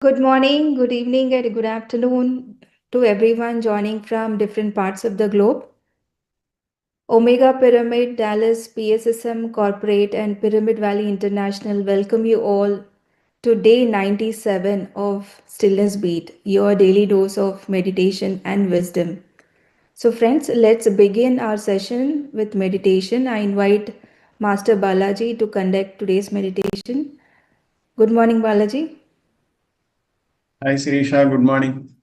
Good morning, good evening, and good afternoon to everyone joining from different parts of the globe. Omega Pyramid, Dallas, PSSM Corporate, and Pyramid Valley International welcome you all to day 97 of Stillness Beat, your daily dose of meditation and wisdom. So, friends, let's begin our session with meditation. I invite Master Balaji to conduct today's meditation. Good morning, Balaji. Hi, Sirisha. Good morning.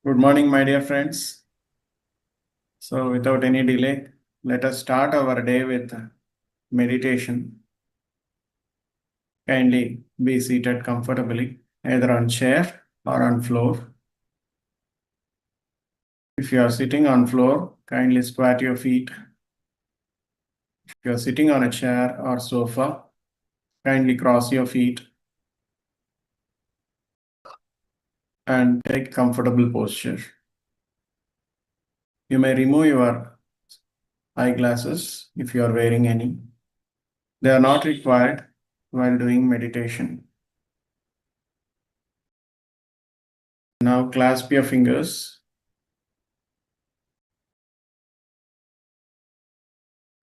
Good morning, my dear friends. So, without any delay, let us start our day with meditation. Kindly be seated comfortably, either on chair or on floor. If you are sitting on floor, kindly squat your feet. If you are sitting on a chair or sofa, kindly cross your feet and take comfortable posture. You may remove your eyeglasses if you are wearing any. They are not required while doing meditation. Now clasp your fingers.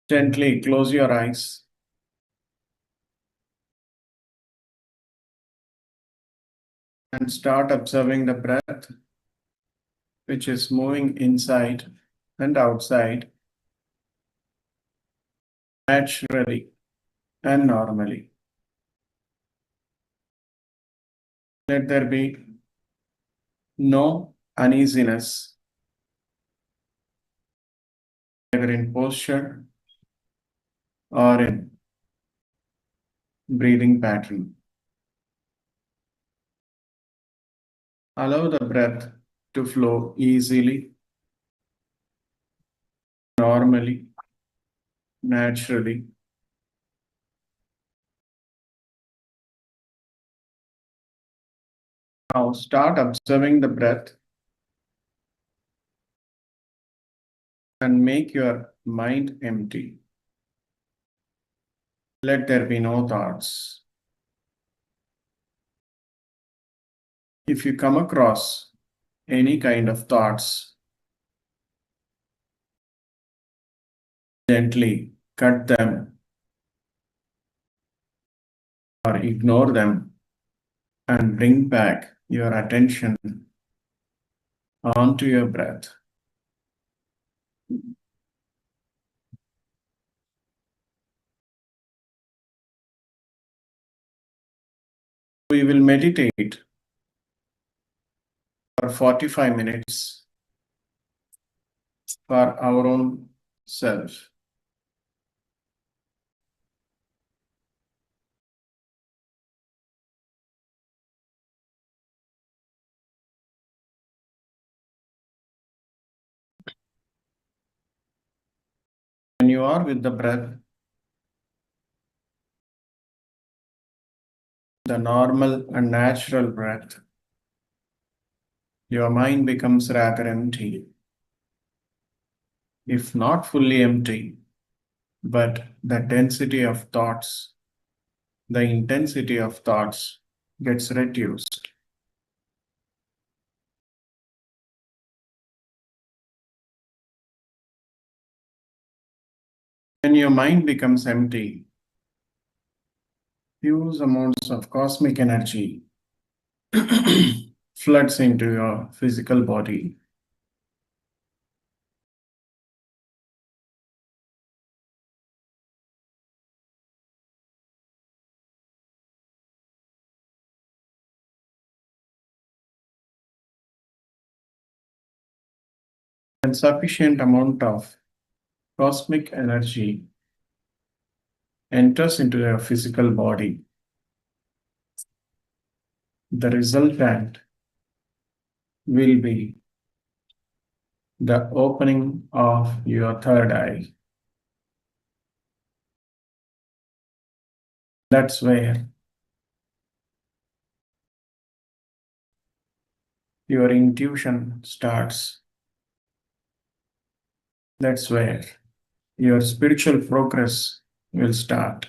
Gently close your eyes. And start observing the breath, which is moving inside and outside naturally and normally. Let there be no uneasiness. either in posture or in breathing pattern. Allow the breath to flow easily, normally, naturally. Now start observing the breath and make your mind empty. Let there be no thoughts. If you come across any kind of thoughts, gently cut them or ignore them and bring back your attention onto your breath. We will meditate for 45 minutes for our own self. When you are with the breath, the normal and natural breath, your mind becomes rather empty. If not fully empty, but the density of thoughts, the intensity of thoughts gets reduced. When your mind becomes empty, huge amounts of cosmic energy floods into your physical body. And sufficient amount of cosmic energy enters into your physical body. The resultant will be the opening of your third eye. That's where your intuition starts. That's where your spiritual progress will start.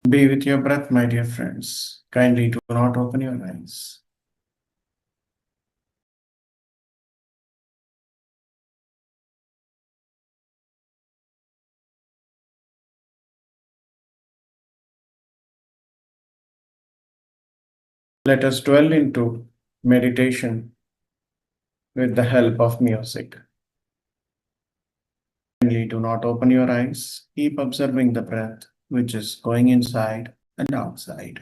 Be with your breath, my dear friends. Kindly do not open your eyes. Let us dwell into meditation with the help of music. Kindly do not open your eyes. Keep observing the breath, which is going inside and outside.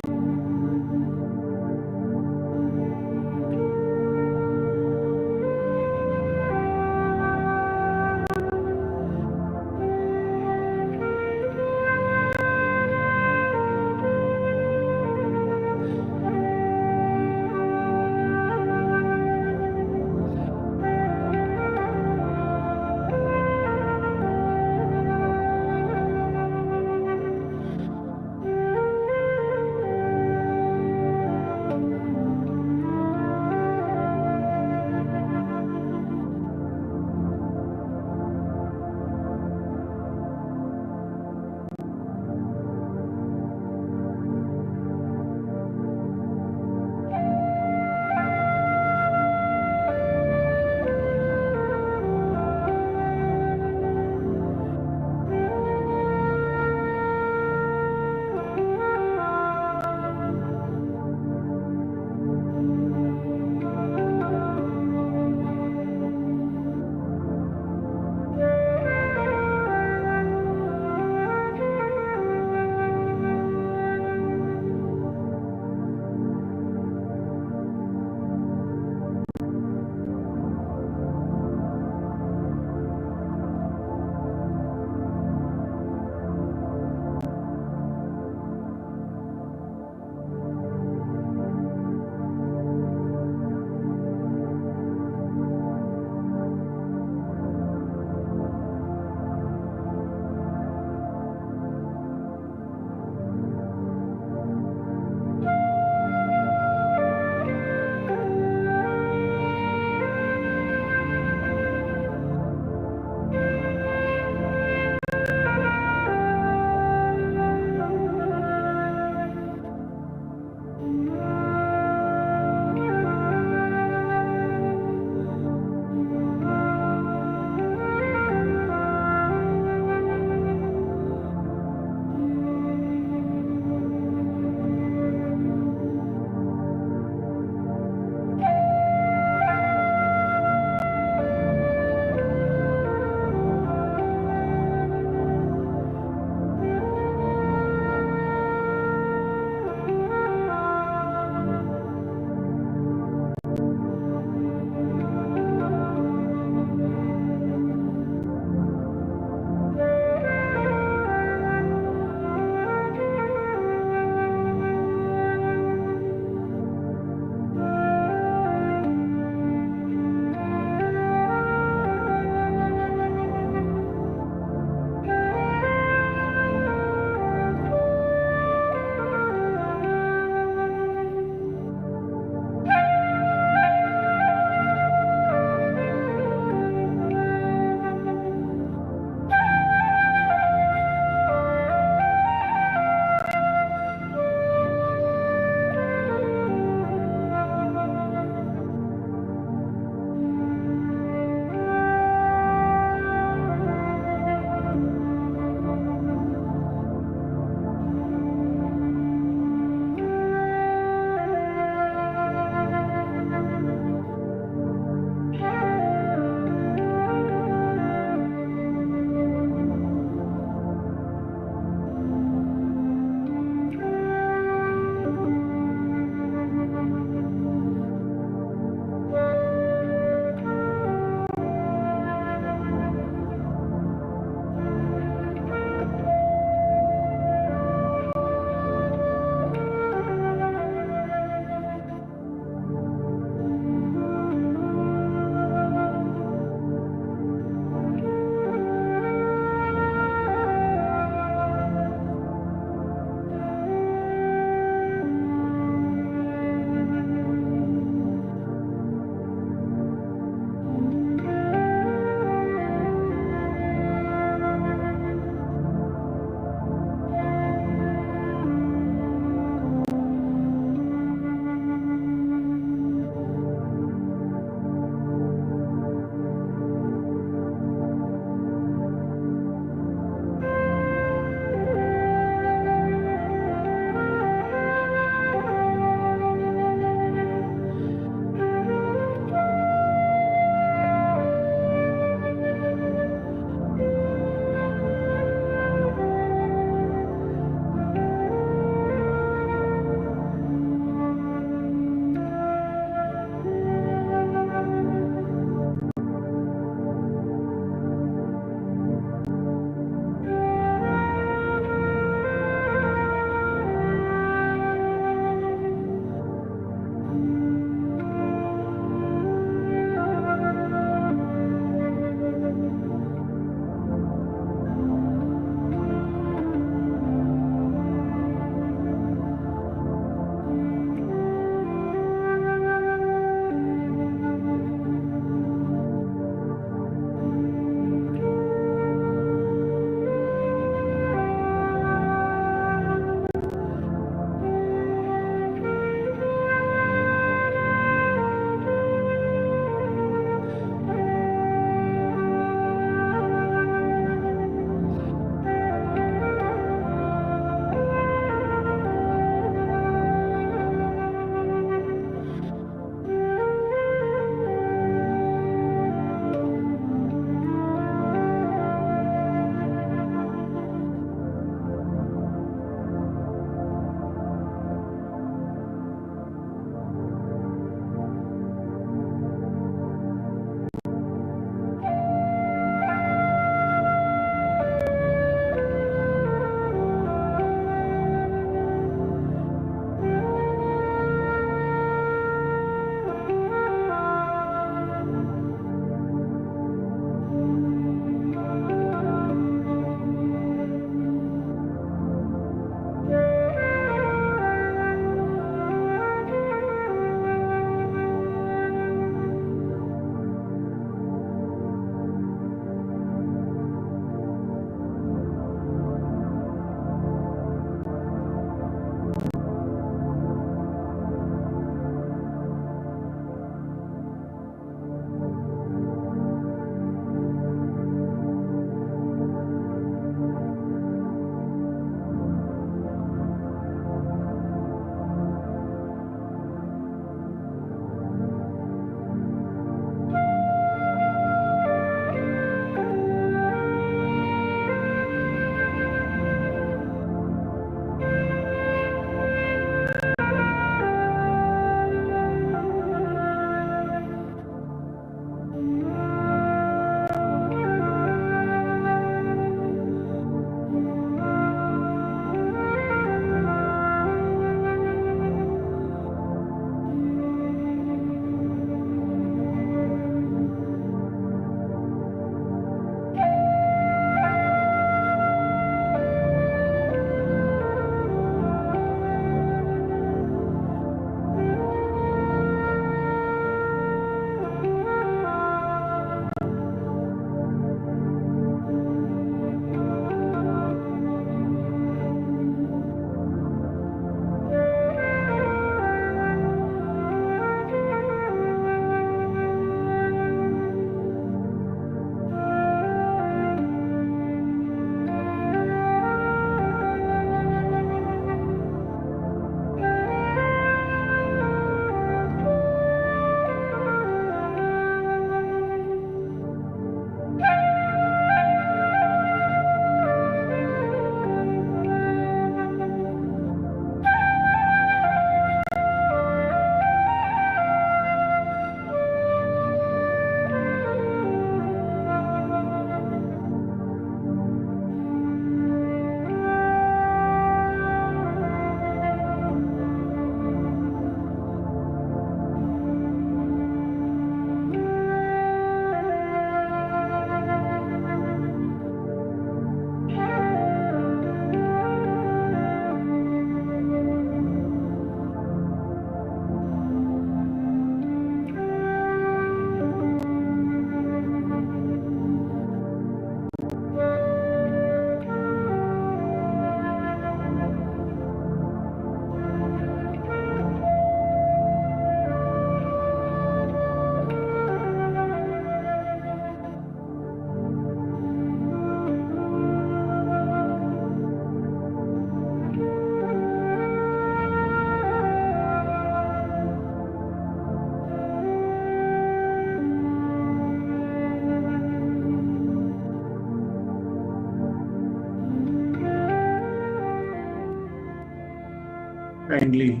Kindly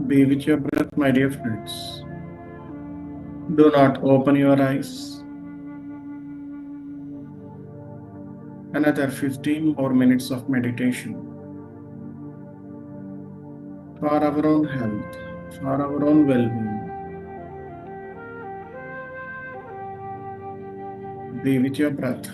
be with your breath, my dear friends. Do not open your eyes. Another 15 more minutes of meditation for our own health, for our own well-being. Be with your breath.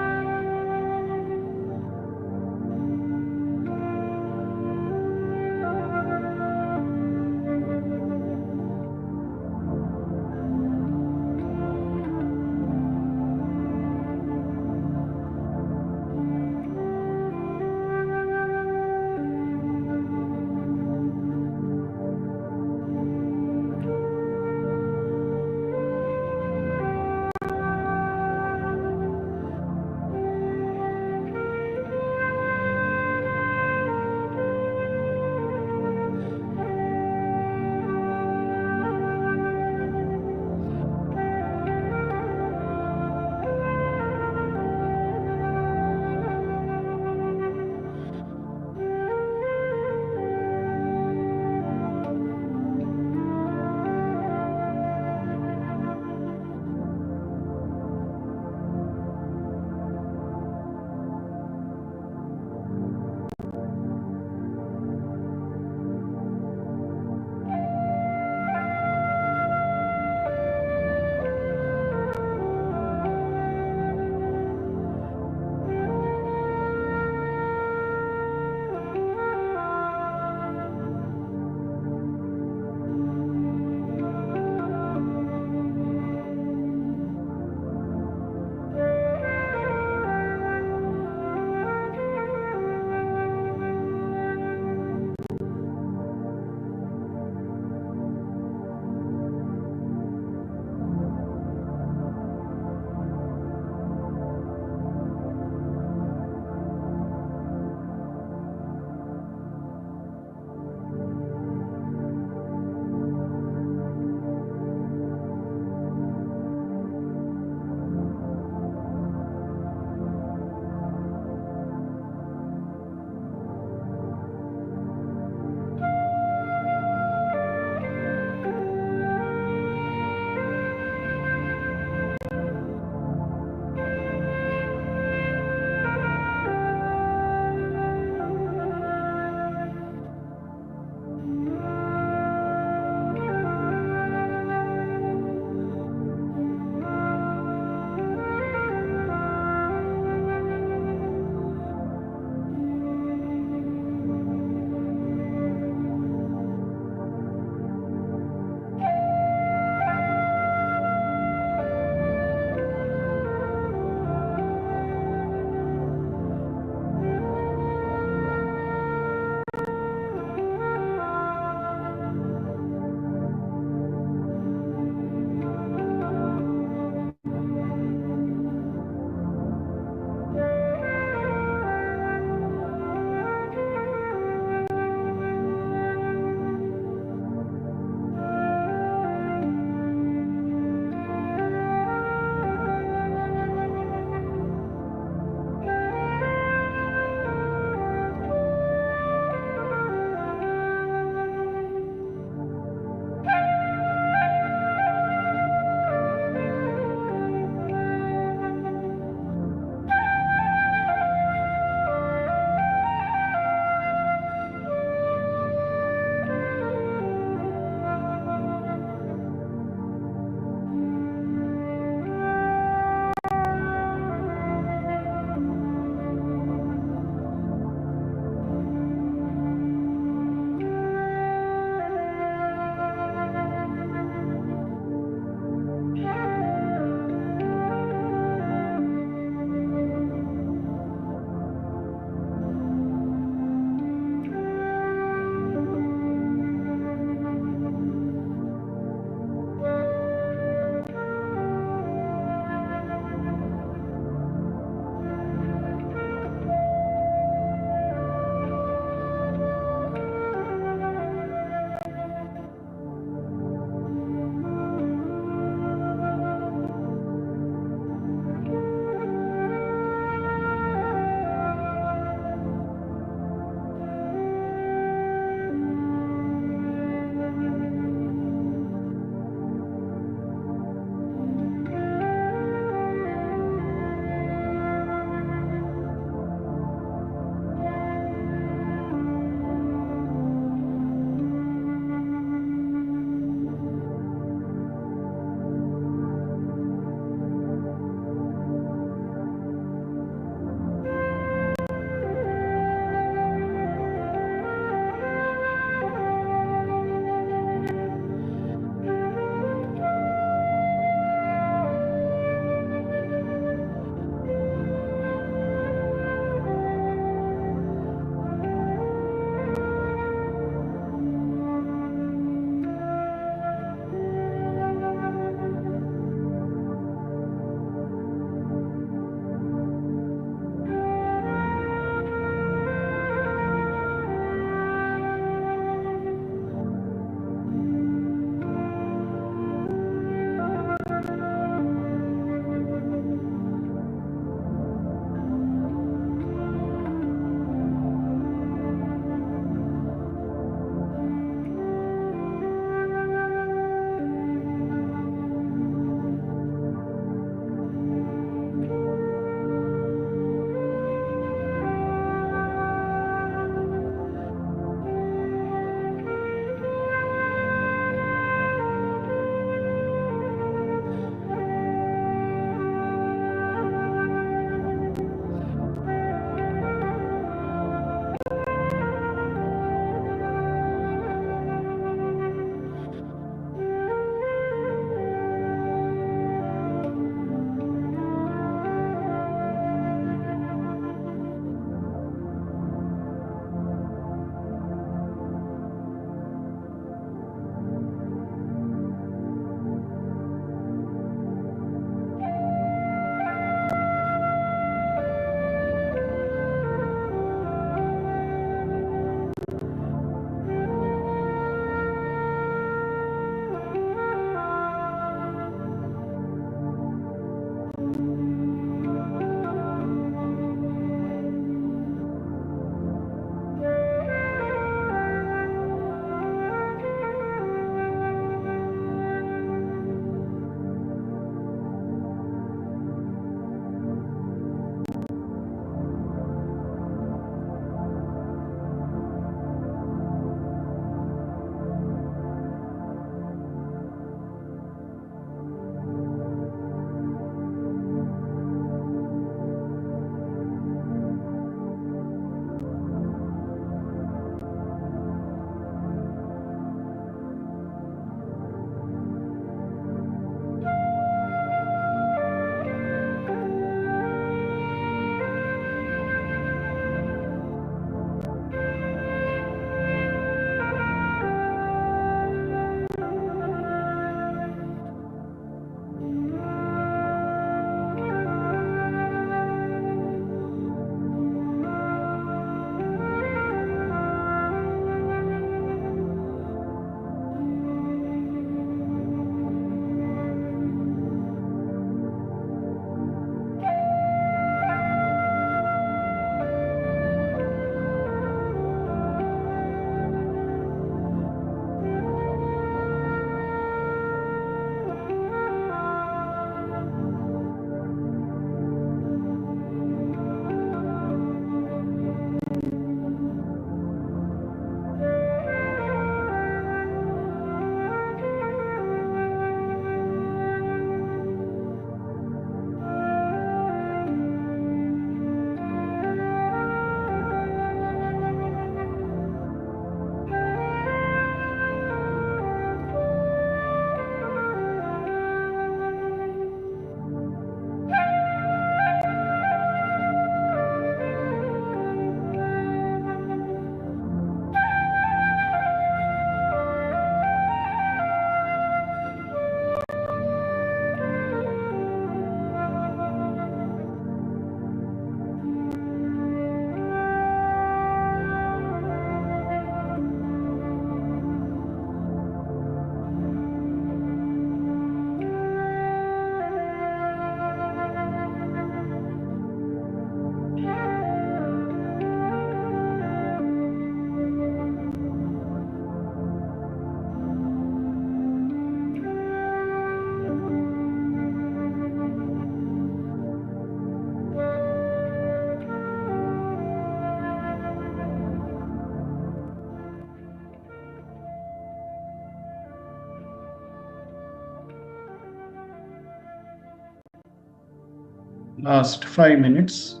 Last 5 minutes.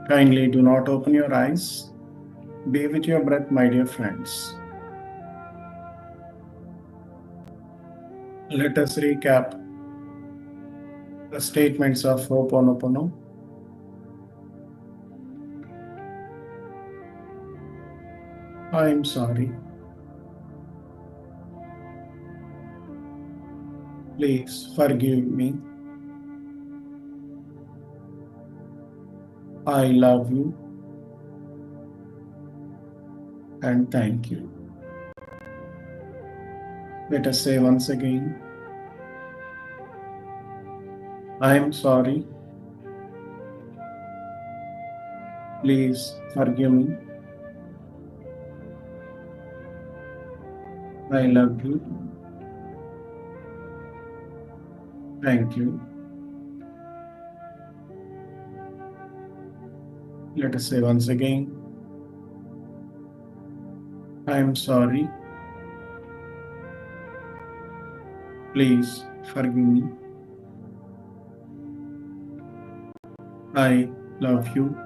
Kindly do not open your eyes. Be with your breath, my dear friends. Let us recap the statements of Ho'oponopono. I am sorry. Please forgive me. I love you. And thank you. Let us say once again, I am sorry. Please forgive me. I love you. Thank you. Let us say once again, I am sorry. Please forgive me. I love you.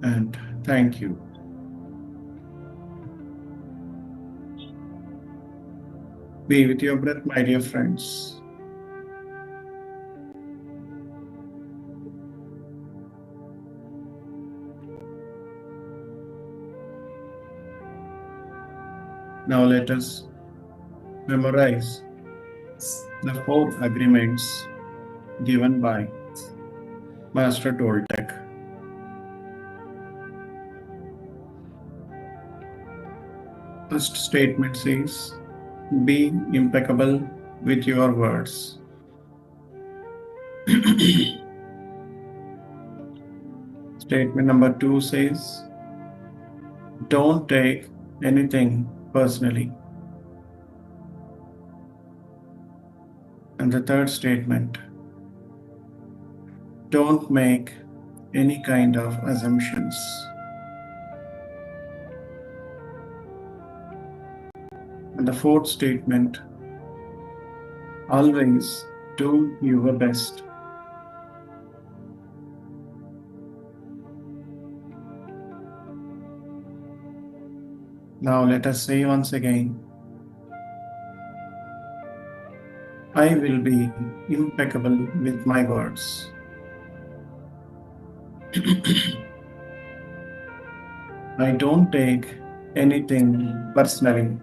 And thank you. Be with your breath, my dear friends. Now let us memorize the 4 agreements given by Master Toltec. First statement says, be impeccable with your words. Statement number 2 says, don't take anything personally. And the third statement, don't make any kind of assumptions. And the fourth statement, always do your best. Now let us say once again, I will be impeccable with my words. I don't take anything personally.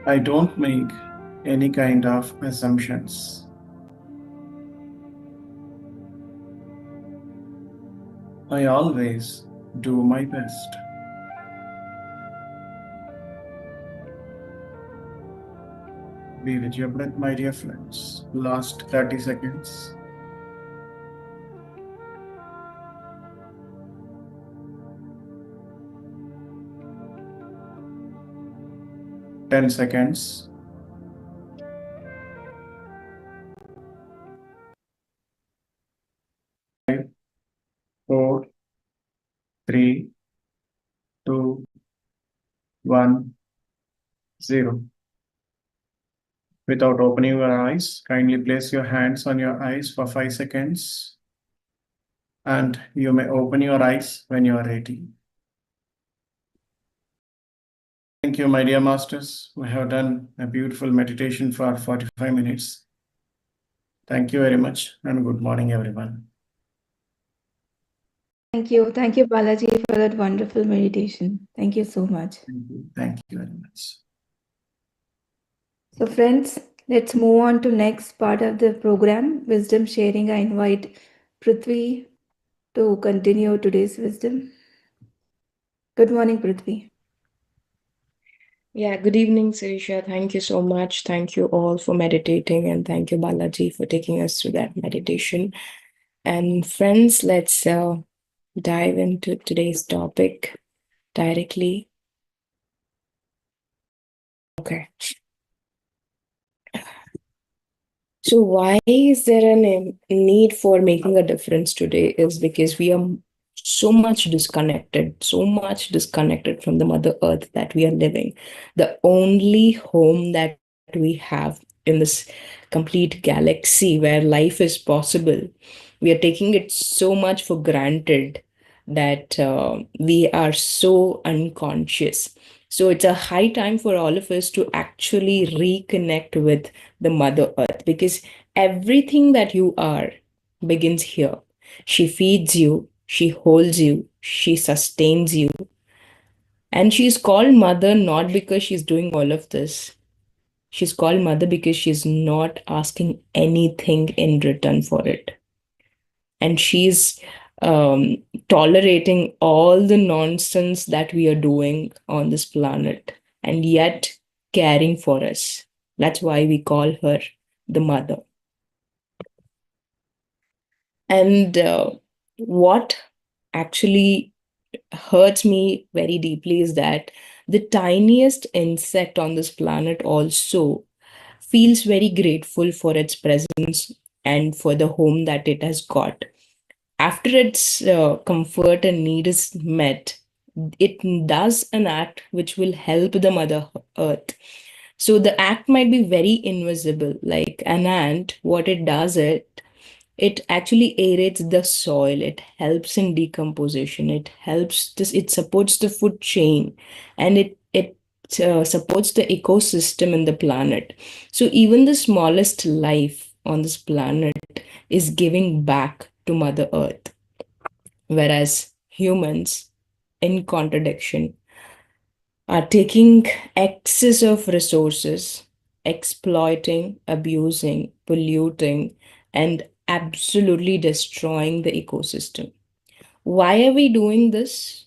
I don't make any kind of assumptions. I always do my best. Be with your breath, my dear friends. Last 30 seconds. Ten seconds. 5, 4, 3, 2, 1, 0. Without opening your eyes, kindly place your hands on your eyes for 5 seconds. And you may open your eyes when you are ready. Thank you, my dear masters. We have done a beautiful meditation for 45 minutes. Thank you very much and good morning, everyone. Thank you. Thank you, Balaji, for that wonderful meditation. Thank you so much. Thank you very much. So friends, let's move on to next part of the program, wisdom sharing. I invite Prithvi to continue today's wisdom. Good morning, Prithvi. Yeah, good evening, Sirisha. Thank you so much. Thank you all for meditating, and thank you, Balaji, for taking us through that meditation. And friends, let's dive into today's topic directly. Okay. So why is there a need for making a difference today is because we are so much disconnected, so much disconnected from the Mother Earth that we are living. The only home that we have in this complete galaxy where life is possible, we are taking it so much for granted that we are so unconscious. So it's a high time for all of us to actually reconnect with the Mother Earth, because everything that you are begins here. She feeds you, she holds you, she sustains you. And she's called mother not because she's doing all of this. She's called mother because she's not asking anything in return for it. And she's um, tolerating all the nonsense that we are doing on this planet and yet caring for us. That's why we call her the mother. And what actually hurts me very deeply is that the tiniest insect on this planet also feels very grateful for its presence and for the home that it has got. After its comfort and need is met, it does an act which will help the Mother Earth. So the act might be very invisible, like an ant. What it does, it actually aerates the soil, it helps in decomposition, it helps this, it supports the food chain, and it supports the ecosystem in the planet. So even the smallest life on this planet is giving back to Mother Earth, whereas humans, in contradiction, are taking excess of resources, exploiting, abusing, polluting, and absolutely destroying the ecosystem. Why are we doing this?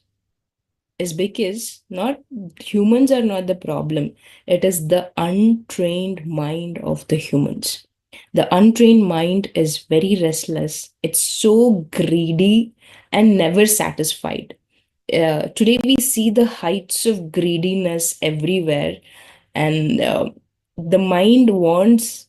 Is because not humans are not the problem. It is the untrained mind of the humans. The untrained mind is very restless. It's so greedy and never satisfied. Today we see the heights of greediness everywhere, and the mind wants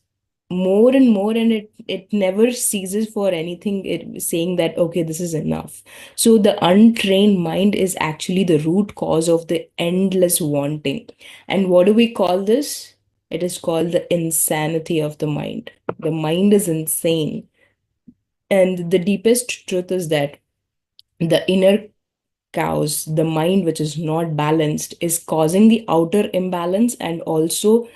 more and more, and it never ceases for anything, it saying that okay, this is enough. So the untrained mind is actually the root cause of the endless wanting. And what do we call this? It is called the insanity of the mind. The mind is insane. And the deepest truth is that the inner chaos, the mind which is not balanced, is causing the outer imbalance and also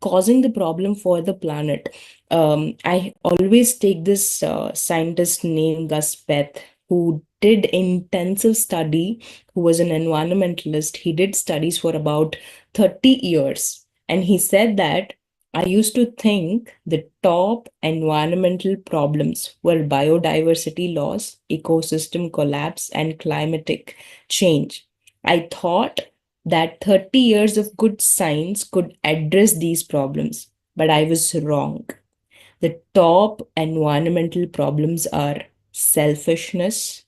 causing the problem for the planet. I always take this scientist named Gus Peth, who did intensive study, who was an environmentalist. He did studies for about 30 years. And he said that I used to think the top environmental problems were biodiversity loss, ecosystem collapse, and climatic change. I thought that 30 years of good science could address these problems, but I was wrong. The top environmental problems are selfishness,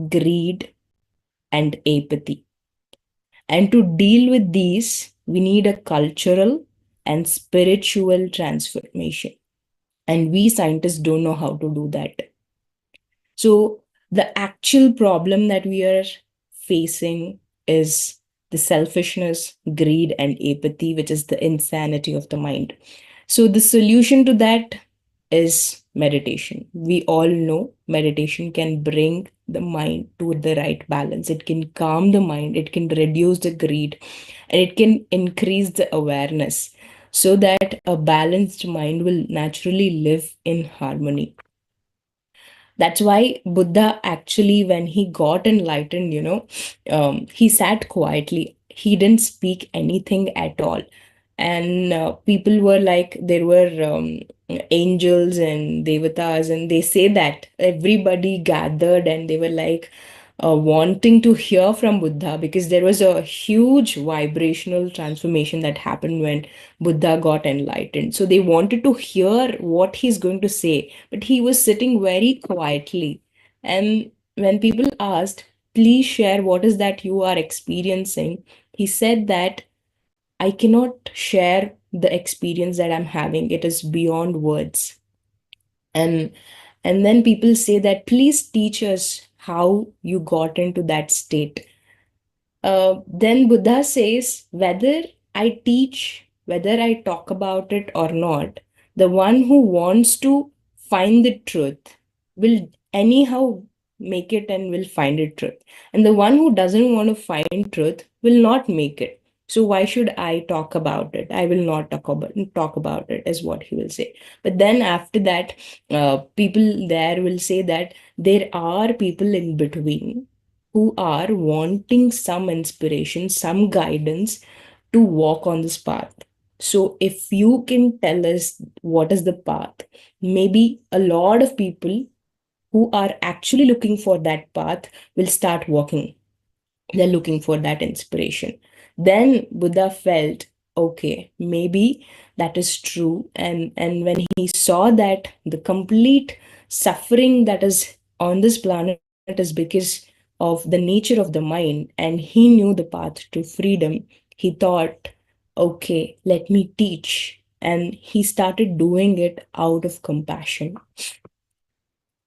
greed, and apathy. And to deal with these, we need a cultural and spiritual transformation. And we scientists don't know how to do that. So, the actual problem that we are facing is the selfishness, greed, and apathy, which is the insanity of the mind. So, the solution to that is meditation. We all know meditation can bring the mind to the right balance. It can calm the mind, it can reduce the greed, and it can increase the awareness so that a balanced mind will naturally live in harmony. That's why Buddha actually, when he got enlightened, he sat quietly. He didn't speak anything at all. And people were like, there were angels and devatas, and they say that everybody gathered and they were like, wanting to hear from Buddha, because there was a huge vibrational transformation that happened when Buddha got enlightened. So they wanted to hear what he's going to say, but he was sitting very quietly. And when people asked, please share what is that you are experiencing, he said that I cannot share the experience that I'm having. It is beyond words. And and then people say that please teach us how you got into that state. Then Buddha says, whether I teach, whether I talk about it or not, the one who wants to find the truth will anyhow make it and will find it truth. And the one who doesn't want to find truth will not make it. So why should I talk about it? I will not talk about it, is what he will say. But then after that, people there will say that there are people in between who are wanting some inspiration, some guidance to walk on this path. So, if you can tell us what is the path, maybe a lot of people who are actually looking for that path will start walking. They're looking for that inspiration. Then Buddha felt, okay, maybe that is true. And when he saw that the complete suffering that is on this planet is because of the nature of the mind, and he knew the path to freedom, he thought, okay, let me teach. And he started doing it out of compassion.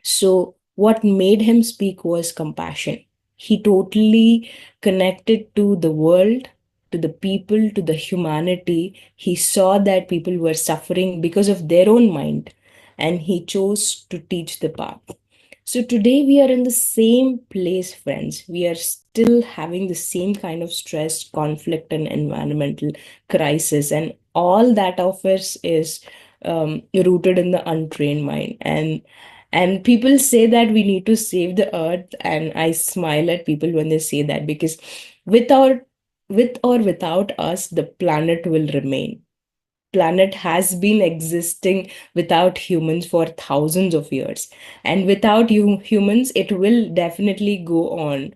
So, what made him speak was compassion. He totally connected to the world, to the people, to the humanity. He saw that people were suffering because of their own mind, and he chose to teach the path. So, today we are in the same place, friends. We are still having the same kind of stress, conflict, and environmental crisis, and all that of us is rooted in the untrained mind. And people say that we need to save the earth, and I smile at people when they say that, because without with or without us, the planet will remain. Planet has been existing without humans for thousands of years, and without humans it will definitely go on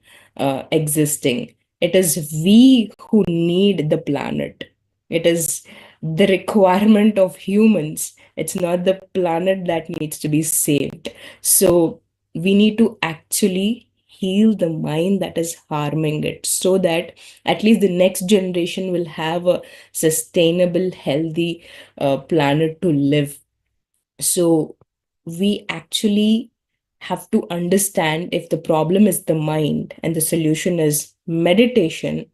existing. It is we who need the planet. It is the requirement of humans. It's not the planet that needs to be saved. So we need to actually heal the mind that is harming it, so that at least the next generation will have a sustainable, healthy planet to live. So we actually have to understand, if the problem is the mind and the solution is meditation,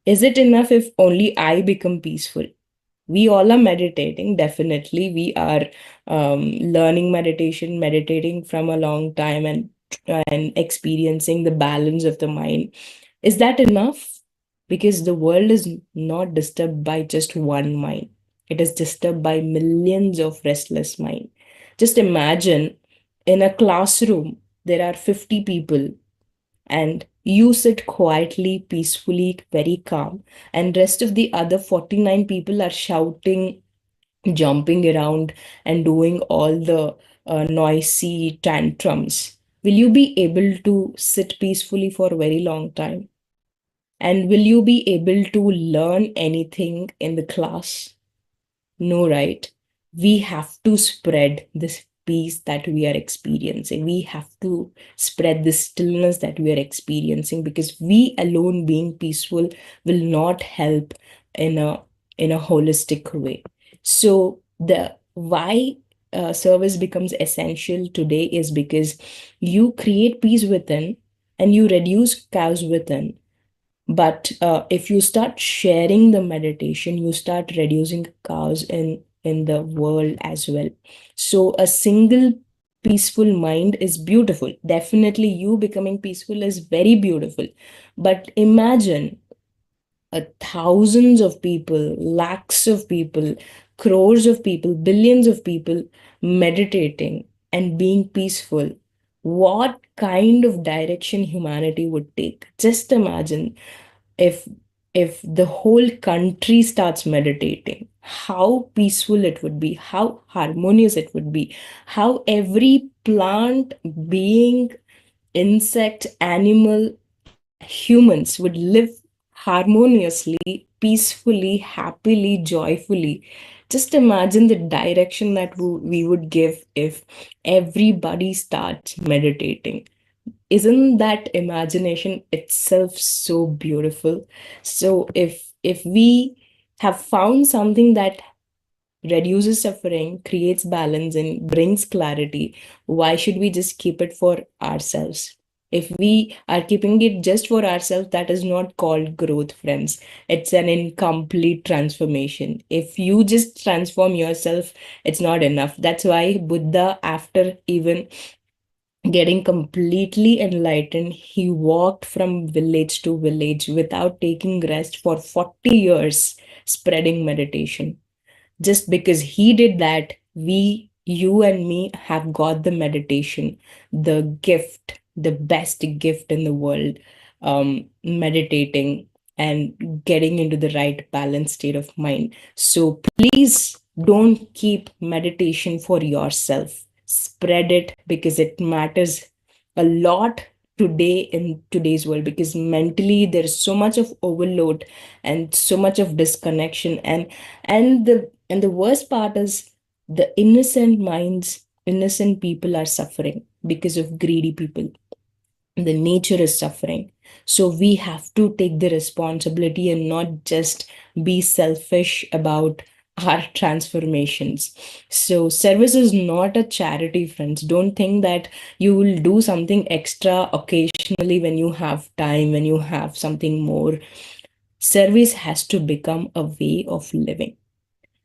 is it enough if only I become peaceful? We all are meditating, definitely. We are learning meditation, meditating from a long time, and experiencing the balance of the mind. Is that enough? Because the world is not disturbed by just one mind. It is disturbed by millions of restless mind. Just imagine, in a classroom, there are 50 people, and you sit quietly, peacefully, very calm, and rest of the other 49 people are shouting, jumping around, and doing all the noisy tantrums. Will you be able to sit peacefully for a very long time? And will you be able to learn anything in the class? No, right? We have to spread this peace that we are experiencing. We have to spread the stillness that we are experiencing, because we alone being peaceful will not help in a holistic way. So the why service becomes essential today is because you create peace within and you reduce chaos within. But if you start sharing the meditation, you start reducing chaos in the world as well. So a single peaceful mind is beautiful. Definitely, you becoming peaceful is very beautiful. But imagine thousands of people, lakhs of people, crores of people, billions of people meditating and being peaceful. What kind of direction humanity would take? Just imagine, if the whole country starts meditating, how peaceful it would be, how harmonious it would be, how every plant, being, insect, animal, humans would live harmoniously, peacefully, happily, joyfully. Just imagine the direction that we would give if everybody starts meditating. Isn't that imagination itself so beautiful? So if we have found something that reduces suffering, creates balance, and brings clarity, why should we just keep it for ourselves? If we are keeping it just for ourselves, that is not called growth, friends. It's an incomplete transformation. If you just transform yourself, it's not enough. That's why Buddha, after even getting completely enlightened, he walked from village to village without taking rest for 40 years, spreading meditation. Just because he did that, you and me have got the meditation, the gift, the best gift in the world, meditating and getting into the right balanced state of mind. So please don't keep meditation for yourself. Spread it, because it matters a lot today in today's world, because mentally there's so much of overload and so much of disconnection, and the worst part is the innocent minds, innocent people are suffering because of greedy people. The nature is suffering. So we have to take the responsibility and not just be selfish about our transformations. So service is not a charity, friends. Don't think that you will do something extra occasionally when you have time, when you have something more. Service has to become a way of living,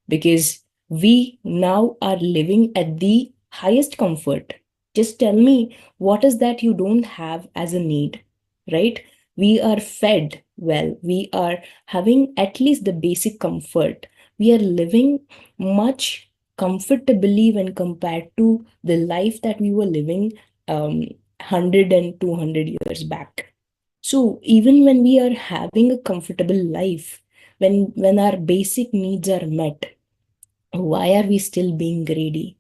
because we now are living at the highest comfort. Just tell me, what is that you don't have as a need, right? We are fed well, we are having at least the basic comfort. We are living much comfortably when compared to the life that we were living 100 and 200 years back. So even when we are having a comfortable life, when our basic needs are met, why are we still being greedy?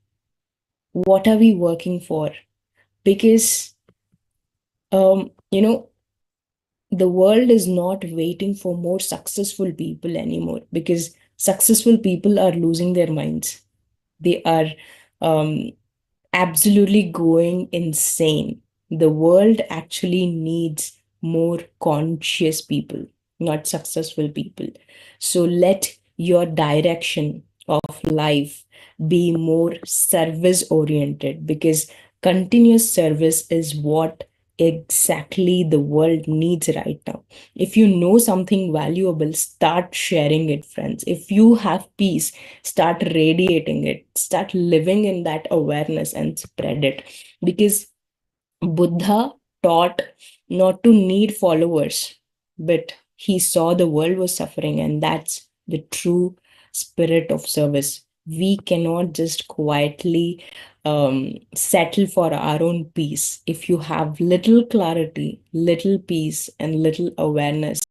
What are we working for? Because the world is not waiting for more successful people anymore, because successful people are losing their minds. They are um, absolutely going insane. The world actually needs more conscious people, not successful people. So let your direction of life be more service oriented, because continuous service is what exactly the world needs right now. If you know something valuable, start sharing it, friends. If you have peace, start radiating it, start living in that awareness and spread it. Because Buddha taught not to need followers, but he saw the world was suffering, and that's the true spirit of service. We cannot just quietly settle for our own peace. If you have little clarity, little peace, and little awareness,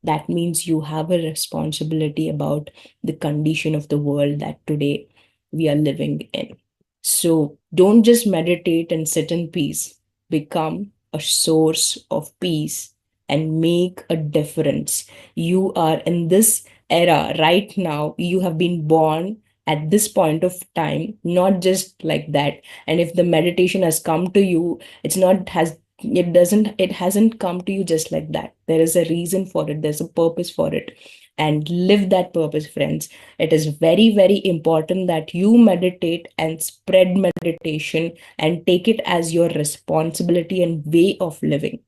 that means you have a responsibility about the condition of the world that today we are living in. So don't just meditate and sit in peace. Become a source of peace and make a difference. You are in this era right now. You have been born at this point of time, not just like that. And if the meditation has come to you, it hasn't come to you just like that. There is a reason for it, there's a purpose for it. And live that purpose, friends. It is very, very important that you meditate and spread meditation and take it as your responsibility and way of living.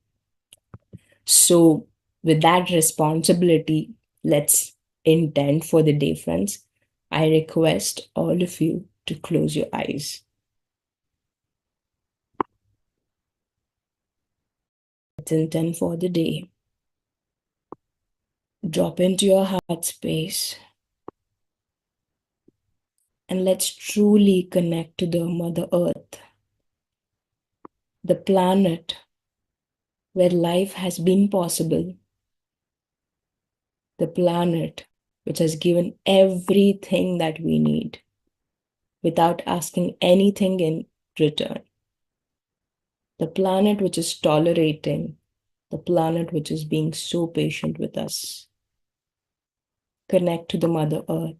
So, with that responsibility, let's intend for the day, friends. I request all of you to close your eyes. Let's intend for the day. Drop into your heart space. And let's truly connect to the Mother Earth, the planet where life has been possible, the planet which has given everything that we need without asking anything in return, the planet which is tolerating, the planet which is being so patient with us. Connect to the Mother Earth.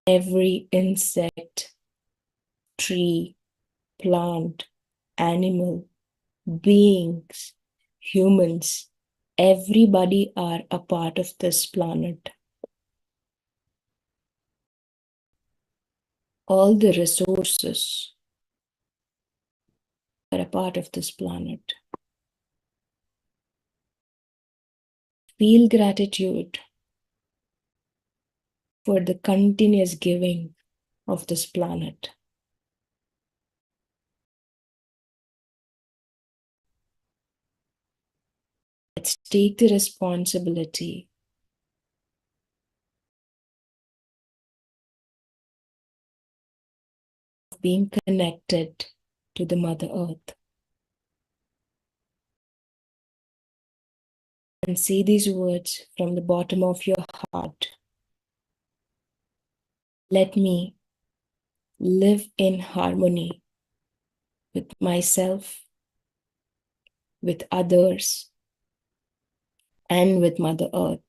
Every insect, tree, plant, animal, beings, humans, everybody are a part of this planet. all the resources that are part of this planet. Feel gratitude for the continuous giving of this planet. Let's take the responsibility of being connected to the Mother Earth. And say these words from the bottom of your heart. Let me live in harmony with myself, with others, and with Mother Earth.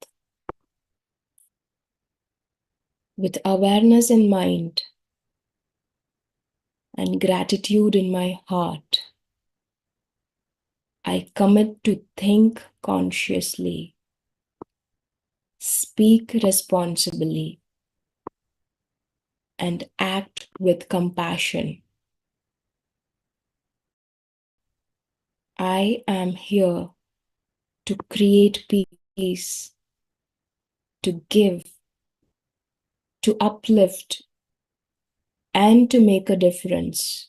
With awareness in mind and gratitude in my heart, I commit to think consciously, speak responsibly, and act with compassion. I am here to create peace, to give, to uplift, and to make a difference.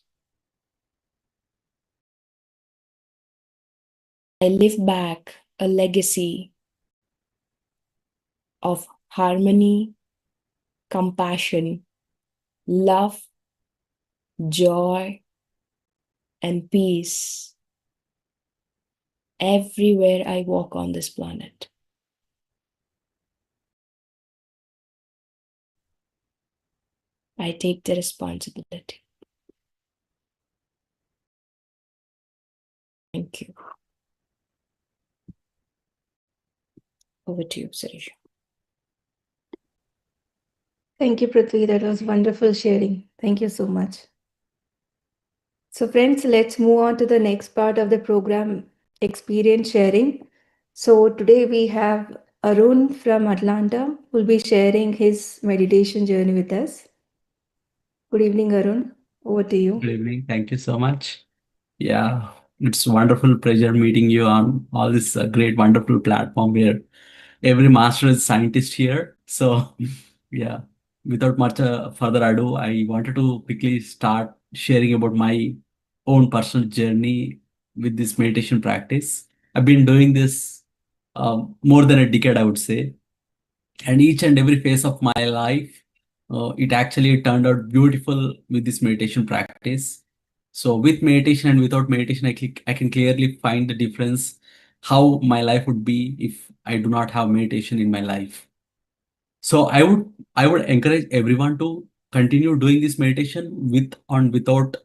I leave back a legacy of harmony, compassion, love, joy, and peace everywhere I walk on this planet. I take the responsibility. Thank you. Over to you, Suresh. Thank you, Prithvi. That was wonderful sharing. Thank you so much. So, friends, let's move on to the next part of the program, experience sharing. So, today we have Arun from Atlanta who will be sharing his meditation journey with us. Good evening, Arun. Over to you. Good evening. Thank you so much. Yeah, it's wonderful pleasure meeting you on all this great, wonderful platform where every master is scientist here. So, yeah, without much further ado, I wanted to quickly start sharing about my own personal journey with this meditation practice. I've been doing this more than a decade, I would say, and each and every phase of my life, it actually turned out beautiful with this meditation practice. So with meditation and without meditation, I can clearly find the difference how my life would be if I do not have meditation in my life. So I would encourage everyone to continue doing this meditation with and without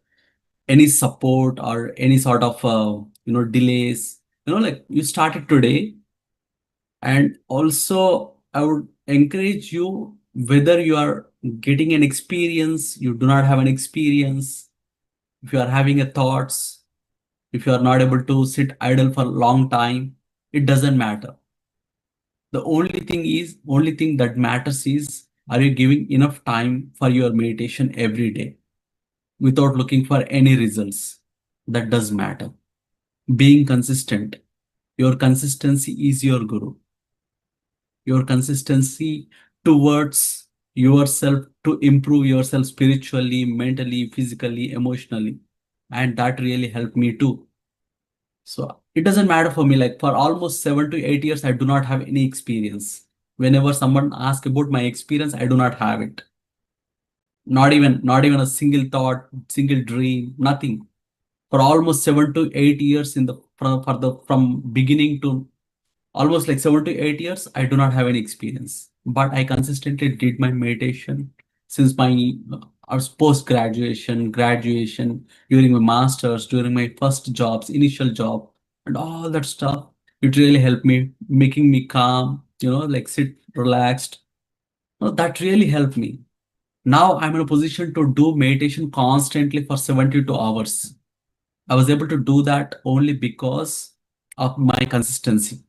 any support or any sort of delays. Like you started today, and also I would encourage you, whether you are getting an experience, you do not have an experience, if you are having a thoughts, if you are not able to sit idle for a long time, it doesn't matter. The only thing that matters is, are you giving enough time for your meditation every day without looking for any results? That does matter. Being consistent. Your consistency is your guru. Your consistency towards yourself to improve yourself spiritually, mentally, physically, emotionally. And that really helped me too. So it doesn't matter for me, like for almost 7 to 8 years, I do not have any experience. Whenever someone asks about my experience, I do not have it. Not even a single thought, single dream, nothing. For almost 7 to 8 years from beginning to almost like 7 to 8 years, I do not have any experience, but I consistently did my meditation since my post graduation, graduation, during my masters, during my first jobs, initial job, and all that stuff. It really helped me, making me calm, like sit relaxed. That really helped me. Now I'm in a position to do meditation constantly for 72 hours. I was able to do that only because of my consistency.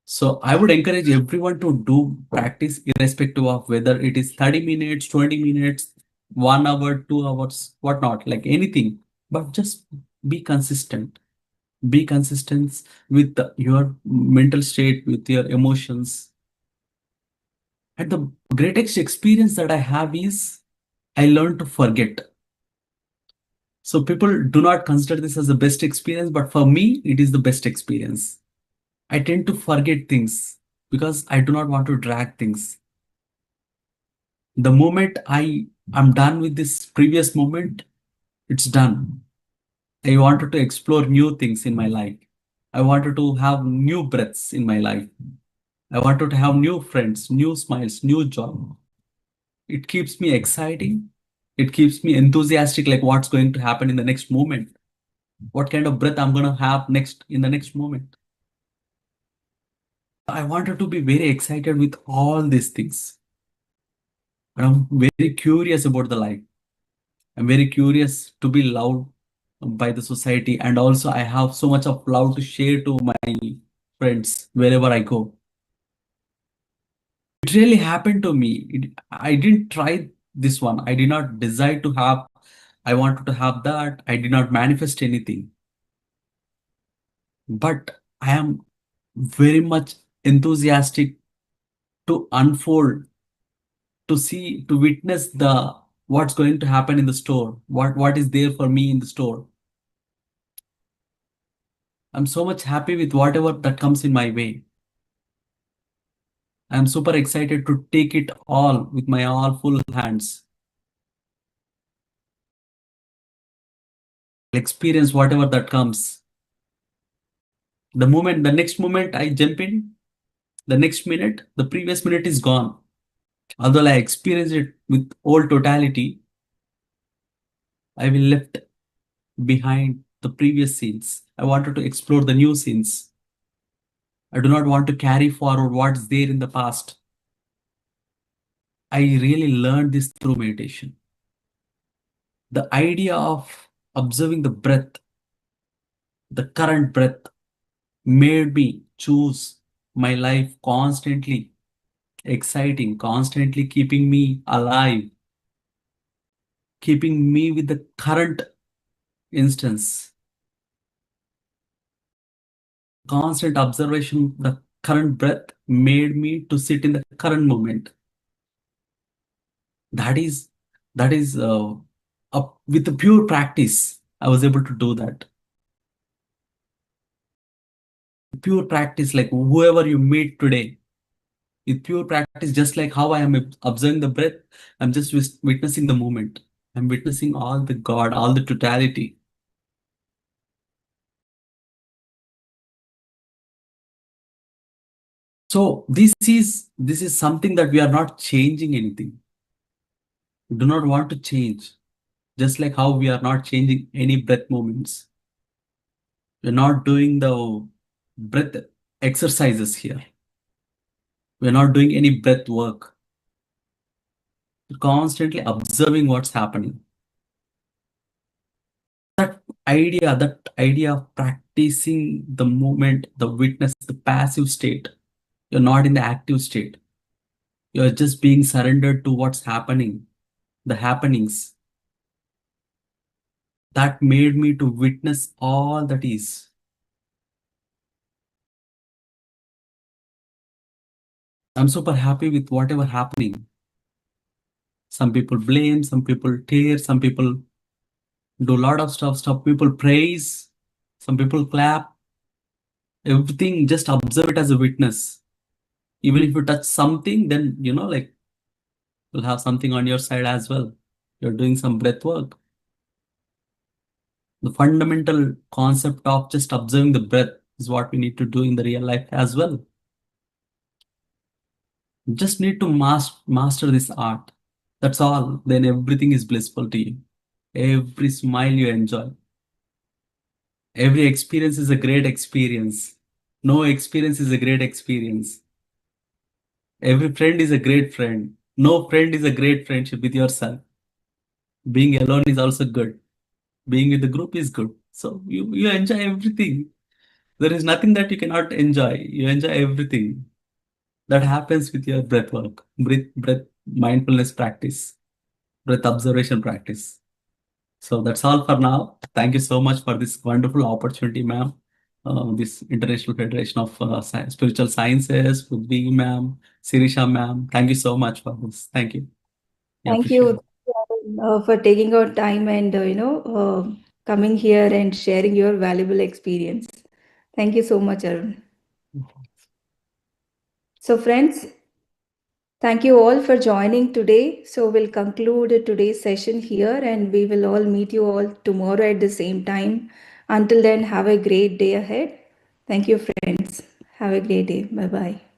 So I would encourage everyone to do practice irrespective of whether it is 30 minutes, 20 minutes, 1 hour, 2 hours, whatnot, like anything, but just be consistent. Be consistent with your mental state, with your emotions. And the greatest experience that I have is I learned to forget. So people do not consider this as the best experience, but for me, it is the best experience. I tend to forget things because I do not want to drag things. The moment I'm done with this previous moment, it's done. I wanted to explore new things in my life. I wanted to have new breaths in my life. I wanted to have new friends, new smiles, new joy. It keeps me exciting. It keeps me enthusiastic, like what's going to happen in the next moment. What kind of breath I'm going to have next in the next moment. I wanted to be very excited with all these things. I'm very curious about the life. I'm very curious to be loved by the society. And also I have so much of love to share to my friends wherever I go. It really happened to me. I didn't try this one. I did not desire to have, I wanted to have that. I did not manifest anything. But I am very much enthusiastic to unfold, to see, to witness the what's going to happen in the store, what is there for me in the store. I'm so much happy with whatever that comes in my way. I'm super excited to take it all with my all full hands. Experience whatever that comes. The next moment I jump in, the next minute, the previous minute is gone. Although I experience it with all totality, I will left behind the previous scenes. I wanted to explore the new scenes. I do not want to carry forward what's there in the past. I really learned this through meditation. The idea of observing the breath, the current breath, made me choose my life constantly exciting, constantly keeping me alive, keeping me with the current instance. Constant observation, the current breath made me to sit in the current moment. That is with the pure practice, I was able to do that. Pure practice, like whoever you meet today, with pure practice, just like how I am observing the breath, I'm just witnessing the moment. I'm witnessing all the God, all the totality. So this is something that we are not changing anything. We do not want to change. Just like how we are not changing any breath movements. We're not doing the breath exercises here. We're not doing any breath work. We're constantly observing what's happening. That idea of practicing the movement, the witness, the passive state. You're not in the active state. You're just being surrendered to what's happening, the happenings. That made me to witness all that is. I'm super happy with whatever happening. Some people blame, some people tear, some people do a lot of stuff. Some people praise, some people clap. Everything, just observe it as a witness. Even if you touch something, then like you'll have something on your side as well. You're doing some breath work. The fundamental concept of just observing the breath is what we need to do in the real life as well. Just need to master this art. That's all. Then everything is blissful to you. Every smile you enjoy. Every experience is a great experience. No experience is a great experience. Every friend is a great friend. No friend is a great friendship with yourself. Being alone is also good. Being with the group is good. So you enjoy everything. There is nothing that you cannot enjoy. You enjoy everything. That happens with your breath work, breath mindfulness practice. breath observation practice. So that's all for now. Thank you so much for this wonderful opportunity, ma'am. This International Federation of Spiritual Sciences, Pudvi ma'am, Sirisha ma'am. Thank you so much for this. Thank you. Yeah, Thank appreciate you for taking out time and coming here and sharing your valuable experience. Thank you so much, Arun. it. So, friends, thank you all for joining today. So, we'll conclude today's session here and we will all meet you all tomorrow at the same time. Until then, have a great day ahead. Thank you, friends. Have a great day. Bye bye.